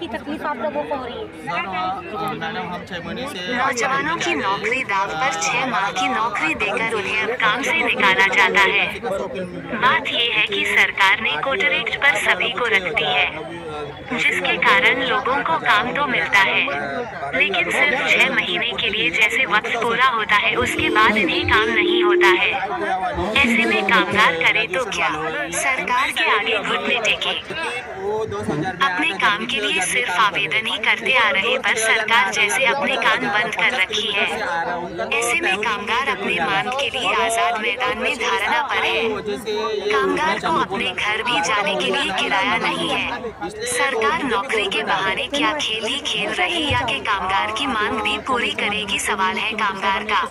की तकलीफ आप लोगों को हो रही है? मैडम हम 6 महीने से नौजवानों की नौकरी दाव पर 6 माह की नौकरी देकर उन्हें अब काम से निकाला जाता है। बात ये है कि सरकार ने कोटरेक्ट पर सभी को रख दी है, जिसके कारण लोगों को काम तो मिलता है, लेकिन सिर्फ 6 महीने के लिए जैसे वक्त पूरा होता है उसके बाद इन्हें काम नहीं होता है। ऐसे में कामगार करे तो क्या? सरकार के आगे घुटने टेके। अपने काम के लिए सिर्फ आवेदन ही करते आ रहे पर सरकार जैसे अपने कान बंद कर रखी है। ऐसे में कामगार अपने मांग के लिए आजाद मैदान में धरना पर है। कामगार को अपने घर भी जाने के लिए किराया नहीं है। सरकार नौकरी के बहाने क्या खेल ही खेल रही या कि कामगार की मांग भी पूरी करेगी, सवाल है कामगार का।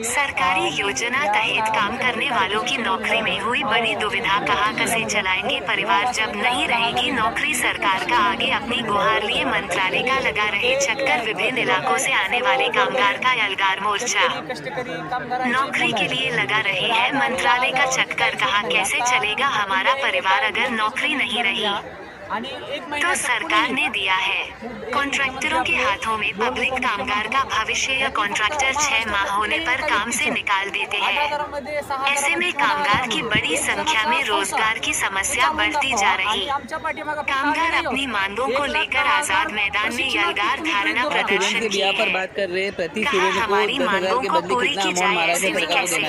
सरकारी योजना तहत काम करने वालों की नौकरी में हुई बड़ी दुविधा, कहाँ कैसे चलाएंगे परिवार जब नहीं रहेगी नौकरी। सरकार का आगे अपनी गुहार लिए मंत्रालय का लगा रहे चक्कर। विभिन्न इलाकों से आने वाले कामगार का एल्गार मोर्चा नौकरी के लिए लगा रहे हैं मंत्रालय का चक्कर। कहाँ कैसे चलेगा हमारा परिवार अगर नौकरी नहीं रही? तो सरकार ने दिया है कॉन्ट्रैक्टरों के हाथों में पब्लिक कामगार का भविष्य या कॉन्ट्रैक्टर 6 माह होने पर काम से निकाल देते हैं। ऐसे में कामगार की बड़ी संख्या में रोजगार की समस्या बढ़ती जा रही। कामगार अपनी मांगों को लेकर आजाद मैदान में यलगार धारणा प्रदर्शन किए हैं। कहा हमारी मांगों को पूरी की जाए। ऐसे में कैसे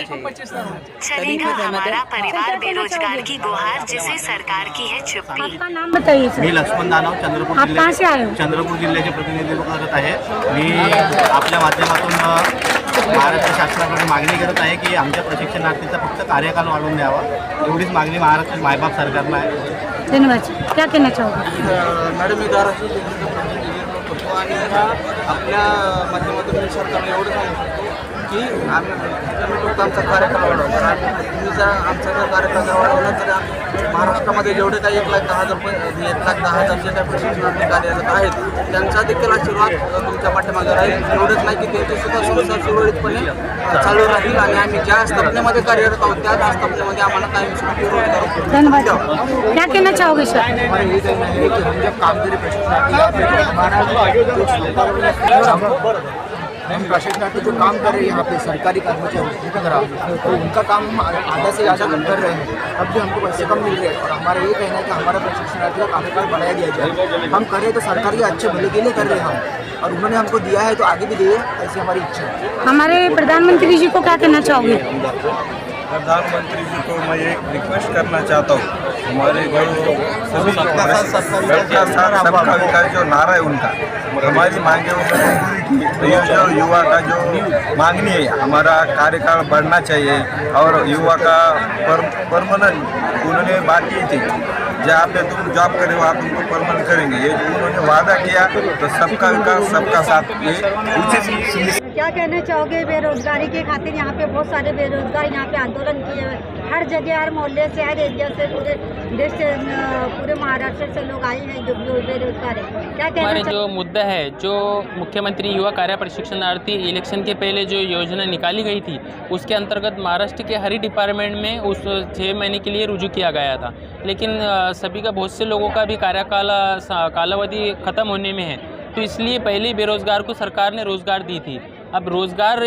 चलेगा हमारा परिवार? बेरोजगार की गुहार जिसे सरकार की है चुप्पी। आपका नाम बताइए सर। मी लक्ष्मण दानव चंद्रपूर आप कहाँ से आए हो? चंद्रपूर जिल्ह्याचे प्रतिनिधित्व करत आहे। मी आपल्या माध्यमातून महाराष्ट्र शासनाकडे मागणी करत आहे की आमच्या प्रशिक्षणार्थीचा फक्त कार्यकाल वाढवून द्यावा, एवढीच मागणी महाराष्ट्र मायबाप सरकारला आहे। धन्यवाद। क्या कहना चाहोगे? मॅडम मी धाराशिव होतो आणि आपल्या माध्यमातून मी सरकारला एवढं सांगू शकतो की आम्ही फक्त आमचा कार्यकाल वाढवतो। तुम्ही जर आमचा जर कार्यकाल वाढवला तर महाराष्ट्रामध्ये जेवढे काही 1,10,000 जे काही प्रशिक्षणार्थी कार्यरत आहेत त्यांचा देखील आशीर्वाद तुमच्या पाठीमागे राहील। एवढंच नाही की त्यांची सुद्धा संस्था सुरळीतपणे चालू राहील आणि आम्ही ज्या स्थापनेमध्ये कार्यरत आहोत त्या स्थापनेमध्ये आम्हाला कायमस्वरूपी रोजगार। धन्यवाद। क्या कहना चाहोगे सर? हमारे ये कहना है कि हम जब कामगिरी प्रशिक्षणार्थी हम प्रशिक्षणार्थी जो काम कर रहे हैं यहाँ पे सरकारी कर्मचारी तो उनका काम हम आधा से ज़्यादा कर रहे हैं, अब भी हमको पैसे कम मिल रहे हैं। और हमारा ये कहना है कि हमारा प्रशिक्षणार्थी का कार्यकाल बढ़ाया दिया जाए। हम करें तो सरकार के अच्छे भले के लिए कर रहे हैं हम, और उन्होंने हमको दिया है तो आगे भी दिए, ऐसी हमारी इच्छा है। हमारे प्रधानमंत्री जी को क्या कहना चाहोगे? प्रधानमंत्री जी को मैं एक रिक्वेस्ट करना चाहता हूँ, हमारे जो सभी सबका विकास जो नारा है उनका, हमारी मांगे उन्होंने पूरी की। तो ये जो युवा का जो मांगनी है हमारा कार्यकाल बढ़ना चाहिए और युवा का परमानेंट उन्होंने बात की थी जहाँ पे तुम जॉब करे वहाँ तुमको परमानेंट करेंगे, ये जो उन्होंने वादा किया तो सबका विकास सबका साथ ये उचित। क्या कहना चाहोगे? बेरोजगारी के खातिर यहाँ पे बहुत सारे बेरोजगार यहाँ पे आंदोलन किए हुए, हर जगह हर मोहल्ले से हर एरिया से पूरे देश से पूरे महाराष्ट्र से लोग आए हैं जो बेरोजगार है। क्या कहना हमारे जो मुद्दा है, जो मुख्यमंत्री युवा कार्य प्रशिक्षणार्थी इलेक्शन के पहले जो योजना निकाली गई थी उसके अंतर्गत महाराष्ट्र के हर ही डिपार्टमेंट में उस 6 महीने के लिए रुजू किया गया था, लेकिन सभी का बहुत से लोगों का भी कालावधि ख़त्म होने में है, तो इसलिए पहले बेरोजगार को सरकार ने रोज़गार दी थी। अब रोज़गार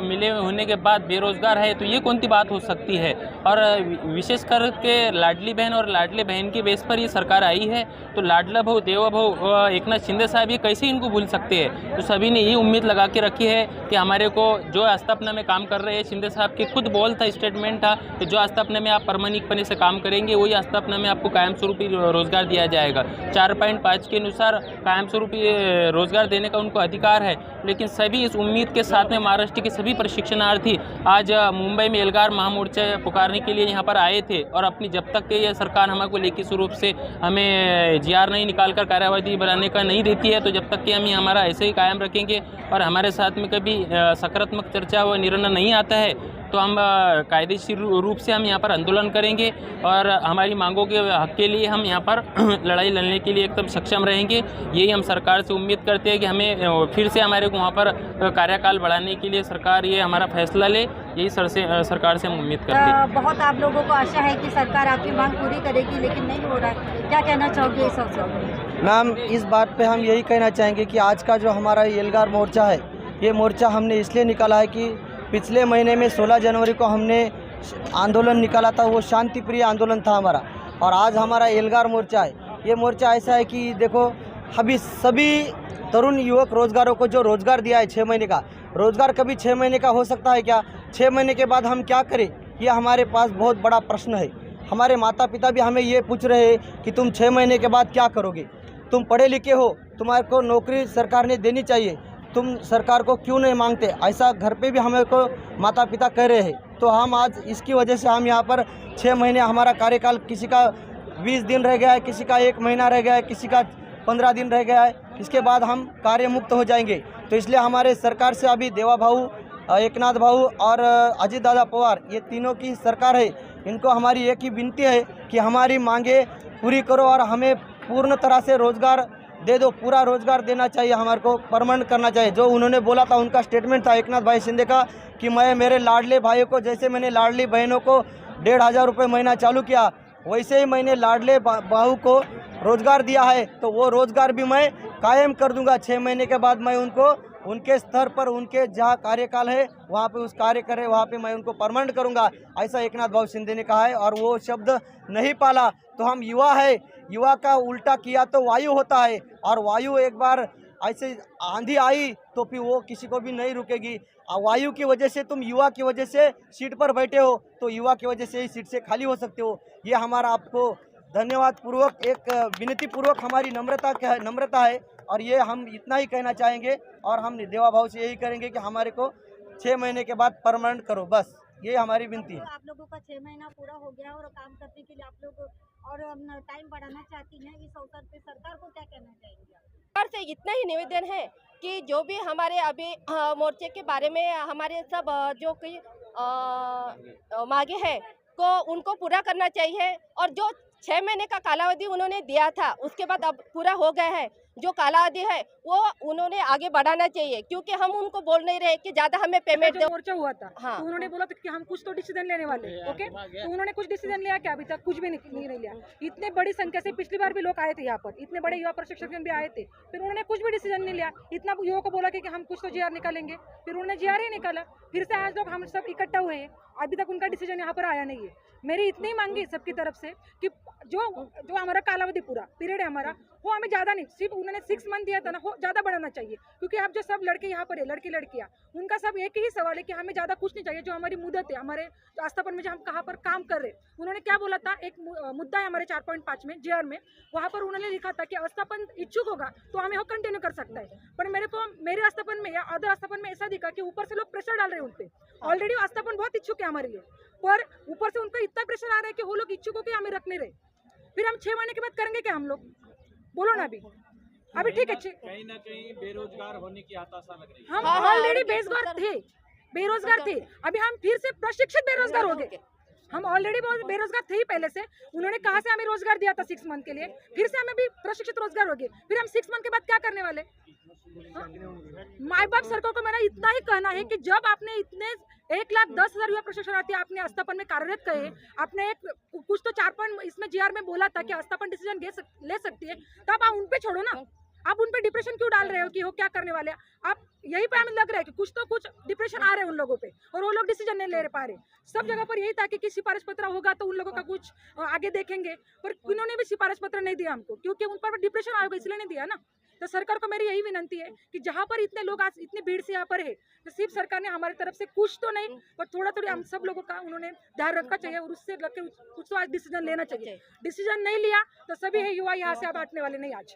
मिले होने के बाद बेरोज़गार है तो ये कौन सी बात हो सकती है? और विशेष करके लाडली बहन और लाडले बहन के बेस पर ये सरकार आई है, तो लाडला भाऊ देवा भाऊ एकनाथ शिंदे साहब ये कैसे इनको भूल सकते हैं? तो सभी ने ये उम्मीद लगा के रखी है कि हमारे को जो आस्थापना में काम कर रहे हैं, शिंदे साहब के खुद बोल था, स्टेटमेंट था कि जो आस्थापना में आप परमानेंटपने से काम करेंगे वही आस्थापना में आपको कायम स्वरूपी रोज़गार दिया जाएगा। 4.5 के अनुसार कायम स्वरूपी रोज़गार देने का उनको अधिकार है, लेकिन सभी इस उम्मीद के साथ में महाराष्ट्र के सभी प्रशिक्षणार्थी आज मुंबई में एल्गार महामोर्चा पुकारने के लिए यहाँ पर आए थे। और अपनी जब तक ये सरकार हमारे को लेखित स्वरूप से हमें GR नहीं निकालकर कार्यवाही बनाने का नहीं देती है, तो जब तक कि हम हमारा ऐसे ही कायम रखेंगे और हमारे साथ में कभी सकारात्मक चर्चा व निर्णय नहीं आता है तो हम कायदेशीर रूप से हम यहाँ पर आंदोलन करेंगे और हमारी मांगों के हक के लिए हम यहाँ पर लड़ाई लड़ने के लिए एकदम सक्षम रहेंगे। यही हम सरकार से उम्मीद करते हैं कि हमें फिर से हमारे को वहाँ पर कार्यकाल बढ़ाने के लिए सरकार ये हमारा फैसला ले। यही सरकार से हम उम्मीद करते हैं। बहुत आप लोगों को आशा है कि सरकार आपकी मांग पूरी करेगी, लेकिन नहीं हो रहा है। क्या कहना चाहोगे इस अवसर पर? मैम, इस बात पे हम यही कहना चाहेंगे कि आज का जो हमारा एल्गार मोर्चा है, ये मोर्चा हमने इसलिए निकाला है कि पिछले महीने में 16 जनवरी को हमने आंदोलन निकाला था, वो शांति प्रिय आंदोलन था हमारा। और आज हमारा एल्गार मोर्चा है। ये मोर्चा ऐसा है कि देखो, अभी सभी तरुण युवक रोजगारों को जो रोजगार दिया है 6 महीने का रोजगार, कभी 6 महीने का हो सकता है क्या? 6 महीने के बाद हम क्या करें, ये हमारे पास बहुत बड़ा प्रश्न है। हमारे माता पिता भी हमें ये पूछ रहे हैं कि तुम 6 महीने के बाद क्या करोगे? तुम पढ़े लिखे हो, तुम्हारे को नौकरी सरकार ने देनी चाहिए, तुम सरकार को क्यों नहीं मांगते? ऐसा घर पे भी हमें को माता पिता कह रहे हैं। तो हम आज इसकी वजह से हम यहाँ पर 6 महीने, हमारा कार्यकाल किसी का 20 दिन रह गया है, किसी का 1 महीना रह गया है, किसी का 15 दिन रह गया है। इसके बाद हम कार्य मुक्त हो जाएंगे। तो इसलिए हमारे सरकार से अभी देवा भाऊ, एकनाथ भाऊ और अजीत दादा पवार, ये तीनों की सरकार है, इनको हमारी एक ही विनती है कि हमारी मांगे पूरी करो और हमें पूर्ण तरह से रोजगार दे दो। पूरा रोजगार देना चाहिए, हमारे को परमानेंट करना चाहिए। जो उन्होंने बोला था, उनका स्टेटमेंट था एकनाथ भाई शिंदे का कि मैं मेरे लाडले भाइयों को, जैसे मैंने लाडली बहनों को 1500 रुपये महीना चालू किया, वैसे ही मैंने लाडले बहू को रोजगार दिया है। तो वो रोजगार भी मैं कायम कर दूंगा। 6 महीने के बाद मैं उनको उनके स्तर पर, उनके जहाँ कार्यकाल है वहाँ पे उस कार्य करे, वहाँ पे मैं उनको परमानेंट करूँगा, ऐसा एकनाथ भाऊ शिंदे ने कहा है। और वो शब्द नहीं पाला तो हम युवा है, युवा का उल्टा किया तो वायु होता है। और वायु एक बार ऐसे आंधी आई तो फिर वो किसी को भी नहीं रुकेगी। वायु की वजह से, तुम युवा की वजह से सीट पर बैठे हो, तो युवा की वजह से ही सीट से खाली हो सकते हो। ये हमारा आपको धन्यवाद पूर्वक, एक विनती पूर्वक हमारी नम्रता है। और ये हम इतना ही कहना चाहेंगे और हम देवा भाव से यही करेंगे कि हमारे को 6 महीने के बाद परमानेंट करो, बस ये हमारी विनती है। आप लोगों का 6 महीना पूरा हो गया और काम करने के लिए आप लोग और टाइम बढ़ाना चाहती हैं। इस अवसर पे सरकार को क्या कहना चाहेंगे? सरकार से इतना ही निवेदन है कि जो भी हमारे अभी मोर्चे के बारे में हमारे सब जो कि मांगे हैं को उनको पूरा करना चाहिए। और जो 6 महीने का कालावधि उन्होंने दिया था, उसके बाद अब पूरा हो गया है। जो कालावधि है वो उन्होंने आगे बढ़ाना चाहिए, क्योंकि हम उनको बोल नहीं रहे कि ज्यादा हमें पेमेंट दो। मोर्चा हुआ था, हाँ। तो उन्होंने बोला था कि हम कुछ तो डिसीजन लेने वाले, ओके। तो उन्होंने कुछ डिसीजन लिया क्या? अभी तक कुछ भी नहीं लिया। इतने बड़ी संख्या से पिछली बार भी लोग आए थे यहाँ पर, इतने बड़े युवा प्रशिक्षण भी आए थे, फिर उन्होंने कुछ भी डिसीजन नहीं लिया। इतना युवाओं को बोला कि हम कुछ तो जीआर निकालेंगे, फिर उन्होंने जीआर ही निकाला। फिर से आज लोग हम सब इकट्ठा हुए हैं, अभी तक उनका डिसीजन यहाँ पर आया नहीं है। मेरी इतनी मांगी सबकी तरफ से कि जो हमारा कालावधि पूरा पीरियड है हमारा, वो हमें ज़्यादा नहीं, सिर्फ उन्होंने 6 मंथ दिया था ना, वो ज़्यादा बढ़ाना चाहिए। क्योंकि अब जो सब लड़के यहाँ पर है, लड़के लड़कियाँ, उनका सब एक ही सवाल है कि हमें ज़्यादा कुछ नहीं चाहिए। जो हमारी मुद्दत है, हमारे जो आस्थापन में जो हम कहाँ पर काम कर रहे हैं, उन्होंने क्या बोला था, एक मुद्दा है हमारे 4.5 में जीआर में, वहाँ पर उन्होंने लिखा था कि आस्थापन इच्छुक होगा तो हमें वो कंटिन्यू कर सकता है। पर मेरे आस्थापन में या अदर आस्थापन में ऐसा दिखा कि ऊपर से लोग प्रेशर डाल रहे हैं उन पर। ऑलरेडी आस्थापन बहुत इच्छुक है हमारे लिए, पर ऊपर से उनका इतना प्रेशर आ रहा है कि वो लोग इच्छुक हो के हमें रखने रहे। फिर हम 6 महीने के बाद करेंगे क्या हम लोग? बोलो ना। अभी ठीक है, कहीं ना कहीं बेरोजगार होने की हताशा लग रही है। हम ऑलरेडी बेरोजगार थे, अभी हम फिर से प्रशिक्षित बेरोजगार हो गए। हम ऑलरेडी बेरोजगार थे ही पहले से। उन्होंने कहा से हमें रोजगार दिया था 6 मंथ के लिए, फिर से हमें भी प्रशिक्षित रोजगार हो गए। फिर हम 6 मंथ के बाद क्या करने वाले? माई बाप सरकार को मेरा इतना ही कहना है कि जब आपने इतने 1,10,000 युवा प्रशिक्षणार्थी आपने आस्थापन में कार्यरत कहे, आपने एक कुछ तो 4 इसमें जीआर में बोला था कि आस्थापन डिसीजन ले सकती है, तब आप उन पे छोड़ो ना। आप उन पे डिप्रेशन क्यों डाल रहे हो कि वो क्या करने वाले? आप यही पे हमें लग रहा है कि कुछ तो कुछ डिप्रेशन आ रहे हैं उन लोगों पे, और वो लोग डिसीजन नहीं ले पा रहे। सब जगह पर यही था कि सिफारिश पत्र होगा तो उन लोगों का कुछ आगे देखेंगे, पर उन्होंने भी सिफारिश पत्र नहीं दिया हमको, क्योंकि उन पर डिप्रेशन आएगा इसलिए नहीं दिया ना। तो सरकार को मेरी यही विनती है कि जहाँ पर इतने लोग आज इतनी भीड़ से यहाँ पर है, तो सिर्फ सरकार ने हमारी तरफ से कुछ तो नहीं, पर थोड़ा हम सब लोगों का उन्होंने ध्यान रखना चाहिए और उससे लग के कुछ तो आज डिसीजन लेना चाहिए। डिसीजन नहीं लिया तो सभी है युवा यहाँ से अब हटने वाले नहीं आज।